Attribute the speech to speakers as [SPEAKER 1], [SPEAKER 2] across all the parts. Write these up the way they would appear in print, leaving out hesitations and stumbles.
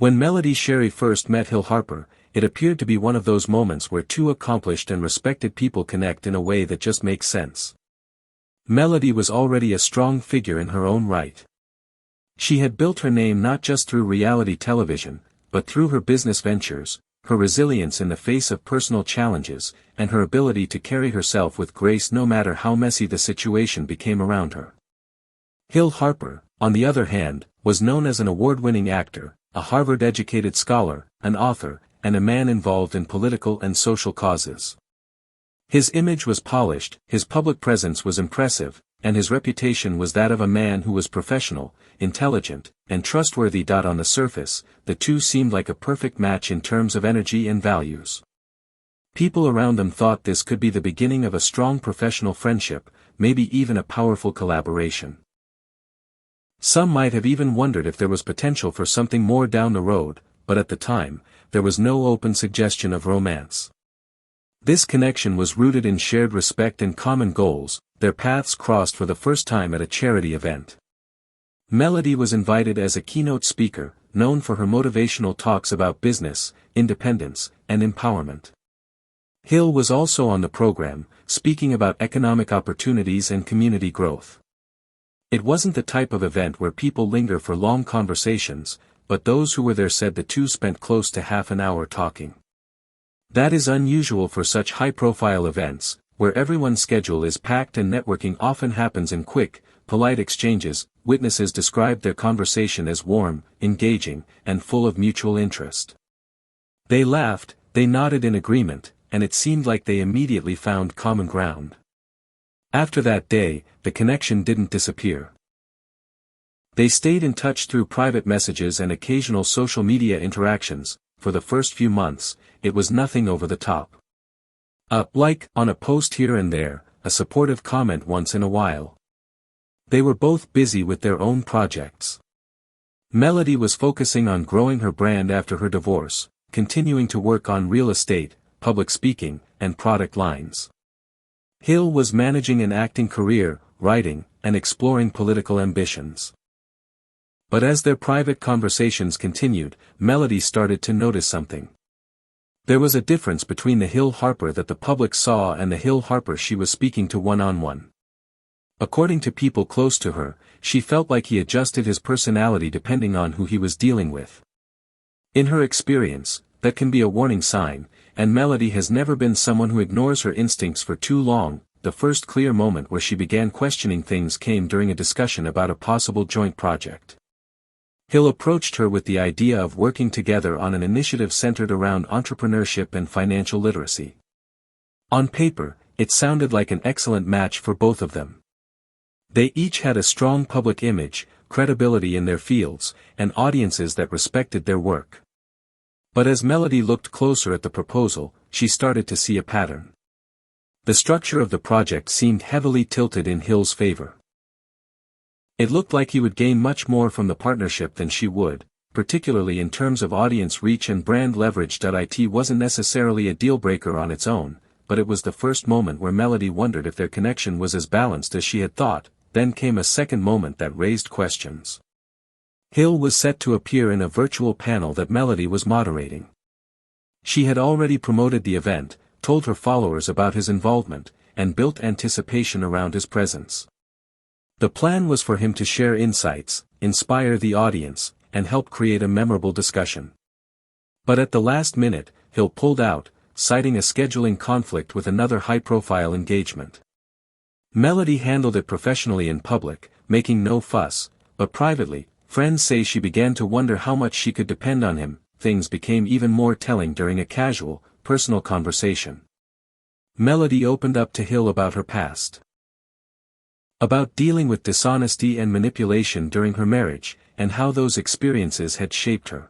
[SPEAKER 1] When Shari first met Hill Harper, it appeared to be one of those moments where two accomplished and respected people connect in a way that just makes sense. Melody was already a strong figure in her own right. She had built her name not just through reality television, but through her business ventures, her resilience in the face of personal challenges, and her ability to carry herself with grace no matter how messy the situation became around her. Hill Harper, on the other hand, was known as an award-winning actor, a Harvard-educated scholar, an author, and a man involved in political and social causes. His image was polished, his public presence was impressive, and his reputation was that of a man who was professional, intelligent, and trustworthy. On the surface, the two seemed like a perfect match in terms of energy and values. People around them thought this could be the beginning of a strong professional friendship, maybe even a powerful collaboration. Some might have even wondered if there was potential for something more down the road, but at the time, there was no open suggestion of romance. This connection was rooted in shared respect and common goals. Their paths crossed for the first time at a charity event. Melody was invited as a keynote speaker, known for her motivational talks about business, independence, and empowerment. Hill was also on the program, speaking about economic opportunities and community growth. It wasn't the type of event where people linger for long conversations, but those who were there said the two spent close to half an hour talking. That is unusual for such high-profile events, where everyone's schedule is packed and networking often happens in quick, polite exchanges. Witnesses described their conversation as warm, engaging, and full of mutual interest. They laughed, they nodded in agreement, and it seemed like they immediately found common ground. After that day, the connection didn't disappear. They stayed in touch through private messages and occasional social media interactions. For the first few months, it was nothing over the top. A like on a post here and there, a supportive comment once in a while. They were both busy with their own projects. Melody was focusing on growing her brand after her divorce, continuing to work on real estate, public speaking, and product lines. Hill was managing an acting career, writing, and exploring political ambitions. But as their private conversations continued, Melody started to notice something. There was a difference between the Hill Harper that the public saw and the Hill Harper she was speaking to one-on-one. According to people close to her, she felt like he adjusted his personality depending on who he was dealing with. In her experience, that can be a warning sign, and Melody has never been someone who ignores her instincts for too long. The first clear moment where she began questioning things came during a discussion about a possible joint project. Hill approached her with the idea of working together on an initiative centered around entrepreneurship and financial literacy. On paper, it sounded like an excellent match for both of them. They each had a strong public image, credibility in their fields, and audiences that respected their work. But as Melody looked closer at the proposal, she started to see a pattern. The structure of the project seemed heavily tilted in Hill's favor. It looked like he would gain much more from the partnership than she would, particularly in terms of audience reach and brand leverage. It wasn't necessarily a deal-breaker on its own, but it was the first moment where Melody wondered if their connection was as balanced as she had thought. Then came a second moment that raised questions. Hill was set to appear in a virtual panel that Melody was moderating. She had already promoted the event, told her followers about his involvement, and built anticipation around his presence. The plan was for him to share insights, inspire the audience, and help create a memorable discussion. But at the last minute, Hill pulled out, citing a scheduling conflict with another high-profile engagement. Melody handled it professionally in public, making no fuss, but privately, friends say she began to wonder how much she could depend on him. Things became even more telling during a casual, personal conversation. Melody opened up to Hill about her past. About dealing with dishonesty and manipulation during her marriage, and how those experiences had shaped her.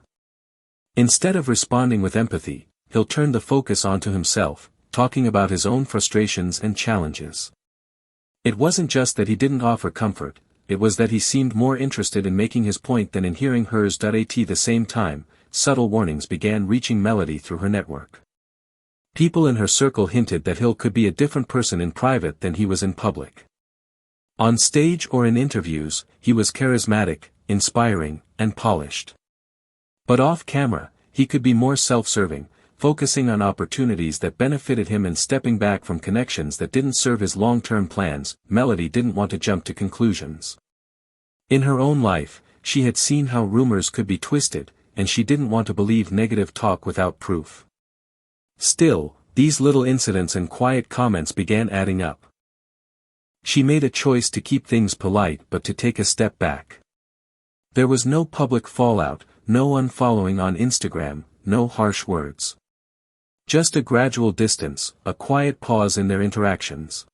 [SPEAKER 1] Instead of responding with empathy, Hill turned the focus onto himself, talking about his own frustrations and challenges. It wasn't just that he didn't offer comfort, it was that he seemed more interested in making his point than in hearing hers. At the same time, subtle warnings began reaching Melody through her network. People in her circle hinted that Hill could be a different person in private than he was in public. On stage or in interviews, he was charismatic, inspiring, and polished. But off camera, he could be more self-serving, focusing on opportunities that benefited him and stepping back from connections that didn't serve his long-term plans. Melody didn't want to jump to conclusions. In her own life, she had seen how rumors could be twisted, and she didn't want to believe negative talk without proof. Still, these little incidents and quiet comments began adding up. She made a choice to keep things polite but to take a step back. There was no public fallout, no unfollowing on Instagram, no harsh words. Just a gradual distance, a quiet pause in their interactions.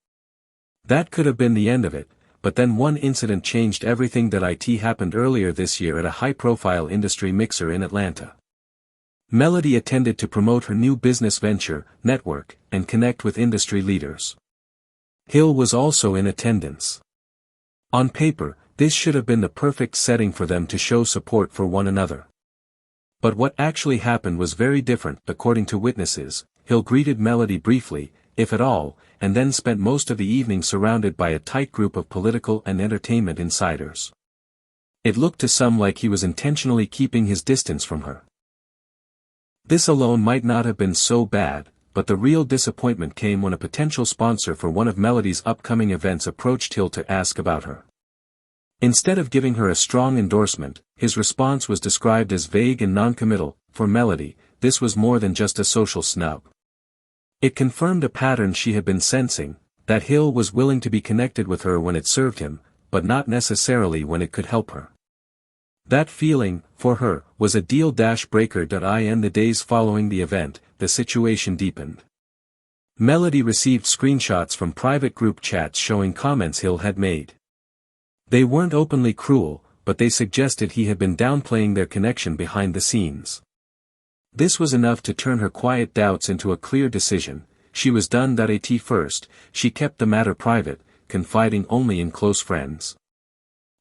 [SPEAKER 1] That could have been the end of it, but then one incident changed everything. It happened earlier this year at a high-profile industry mixer in Atlanta. Melody attended to promote her new business venture, network, and connect with industry leaders. Hill was also in attendance. On paper, this should have been the perfect setting for them to show support for one another. But what actually happened was very different. According to witnesses, Hill greeted Melody briefly, if at all, and then spent most of the evening surrounded by a tight group of political and entertainment insiders. It looked to some like he was intentionally keeping his distance from her. This alone might not have been so bad, but the real disappointment came when a potential sponsor for one of Melody's upcoming events approached Hill to ask about her. Instead of giving her a strong endorsement, his response was described as vague and non-committal. For Melody, this was more than just a social snub. It confirmed a pattern she had been sensing, that Hill was willing to be connected with her when it served him, but not necessarily when it could help her. That feeling, for her, was a deal-breaker. In the days following the event, the situation deepened. Melody received screenshots from private group chats showing comments Hill had made. They weren't openly cruel, but they suggested he had been downplaying their connection behind the scenes. This was enough to turn her quiet doubts into a clear decision. She was done. At first, she kept the matter private, confiding only in close friends.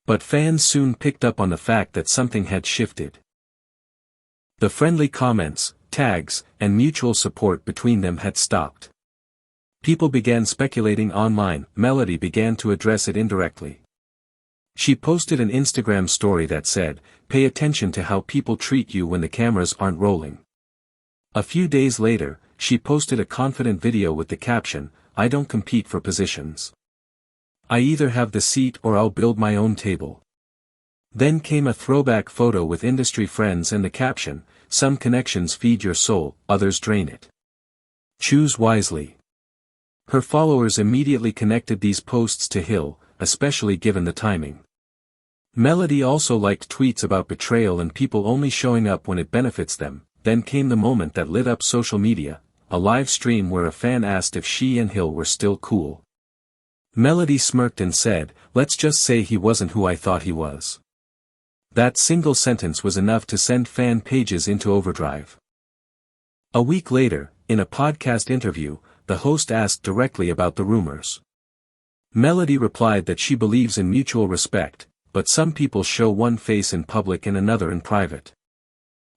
[SPEAKER 1] But fans soon picked up on the fact that something had shifted. The friendly comments, tags, and mutual support between them had stopped. People began speculating online. Melody began to address it indirectly. She posted an Instagram story that said, "Pay attention to how people treat you when the cameras aren't rolling." A few days later, she posted a confident video with the caption, "I don't compete for positions. I either have the seat or I'll build my own table." Then came a throwback photo with industry friends and the caption, "Some connections feed your soul, others drain it. Choose wisely." Her followers immediately connected these posts to Hill, especially given the timing. Melody also liked tweets about betrayal and people only showing up when it benefits them. Then came the moment that lit up social media, a live stream where a fan asked if she and Hill were still cool. Melody smirked and said, "Let's just say he wasn't who I thought he was." That single sentence was enough to send fan pages into overdrive. A week later, in a podcast interview, the host asked directly about the rumors. Melody replied that she believes in mutual respect, but some people show one face in public and another in private.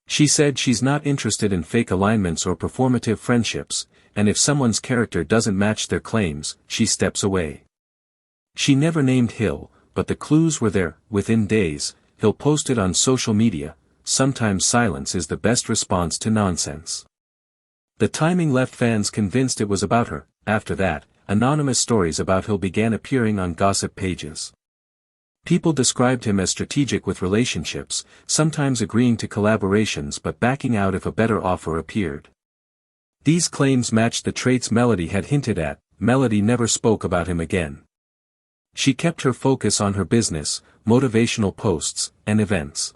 [SPEAKER 1] She said she's not interested in fake alignments or performative friendships, and if someone's character doesn't match their claims, she steps away. She never named Hill, but the clues were there. Within days, Hill posted on social media, "Sometimes silence is the best response to nonsense." The timing left fans convinced it was about her. After that, anonymous stories about Hill began appearing on gossip pages. People described him as strategic with relationships, sometimes agreeing to collaborations but backing out if a better offer appeared. These claims matched the traits Melody had hinted at. Melody never spoke about him again. She kept her focus on her business, motivational posts, and events.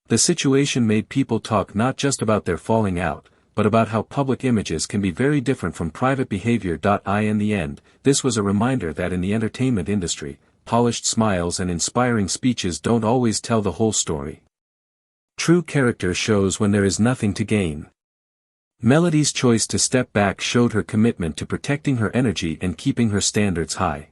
[SPEAKER 1] The situation made people talk not just about their falling out, but about how public images can be very different from private behavior. In the end, this was a reminder that in the entertainment industry, polished smiles and inspiring speeches don't always tell the whole story. True character shows when there is nothing to gain. Melody's choice to step back showed her commitment to protecting her energy and keeping her standards high.